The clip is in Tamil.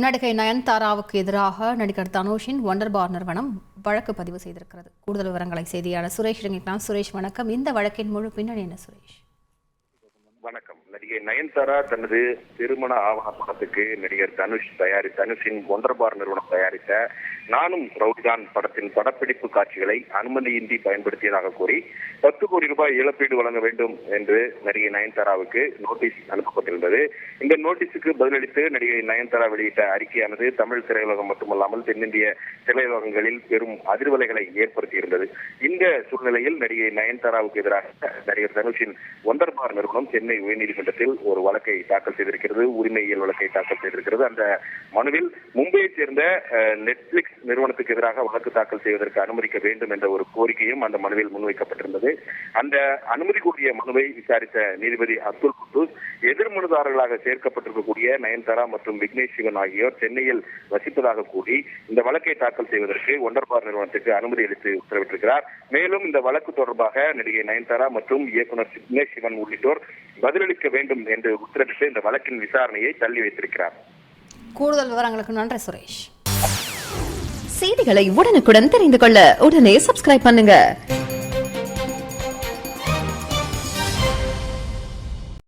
நடிகை நயன்தாராவுக்கு எதிராக நடிகர் தனுஷின் ஒண்டர் பார் நிறுவனம் வழக்கு பதிவு செய்திருக்கிறது. கூடுதல் விவரங்களை செய்தியாளர் சுரேஷ் ரங்கிட்டான். சுரேஷ் வணக்கம். இந்த வழக்கின் முழு பின்னணி என்ன சுரேஷ்? வணக்கம். நடிகை நயன்தாரா தனது திருமண ஆவணப்படத்துக்கு நடிகர் தனுஷின் ஒண்டர் பார் நிறுவனம் தயாரித்த நானும் ரவுடிதான் படத்தின் படப்பிடிப்பு காட்சிகளை அனுமதியின்றி பயன்படுத்தியதாக கூறி 10 கோடி ரூபாய் இழப்பீடு வழங்க வேண்டும் என்று நடிகை நயன்தாராவுக்கு நோட்டீஸ் அனுப்பப்பட்டிருந்தது. இந்த நோட்டீஸுக்கு பதிலளித்து நடிகை நயன்தாரா வெளியிட்ட அறிக்கையானது தமிழ் திரையுலகம் மட்டுமல்லாமல் தென்னிந்திய திரையுலகங்களில் பெரும் அதிர்வலைகளை ஏற்படுத்தியிருந்தது. இந்த சூழ்நிலையில் நடிகை நயன்தாராவுக்கு எதிராக நடிகர் தனுஷின் ஒண்டர் பார் நிறுவனம் சென்னை உயர்நீதிமன்றத்தில் ஒரு வழக்கை தாக்கல் செய்திருக்கிறது. உரிமையியல் வழக்கை தாக்கல் செய்திருக்கிறது. அந்த மனுவில் மும்பையைச் சேர்ந்த நெட்ஃபிளிக்ஸ் நிறுவனத்துக்கு எதிராக வழக்கு தாக்கல் செய்வதற்கு அனுமதிக்க வேண்டும் என்ற ஒரு கோரிக்கையும் அந்த மனுவில் முன்வைக்கப்பட்டிருந்தது. அந்த அனுமதி கோரிய மனுவை விசாரித்த நீதிபதி அப்துல் குத்தூஸ் எதிர் மனுதாரர்களாக சேர்க்கப்பட்டிருக்கக்கூடிய நயன்தாரா மற்றும் விக்னேஷ் சிவன் ஆகியோர் சென்னையில் வசிப்பதாக கூறி இந்த வழக்கை தாக்கல் செய்வதற்கு ஒண்டர் பார் நிறுவனத்துக்கு அனுமதி அளித்து உத்தரவிட்டிருக்கிறார். மேலும் இந்த வழக்கு தொடர்பாக நடிகை நயன்தாரா மற்றும் இயக்குனர் விக்னேஷ் சிவன் உள்ளிட்டோர் பதிலளிக்க வேண்டும் என்று உத்தரவிட்டு இந்த வழக்கின் விசாரணையை தள்ளி வைத்திருக்கிறார். கூடுதல் விவரங்களுக்கு நன்றி சுரேஷ். செய்திகளை உடனுக்குடன் தெரிந்து கொள்ள உடனே சப்ஸ்கிரைப் பண்ணுங்க.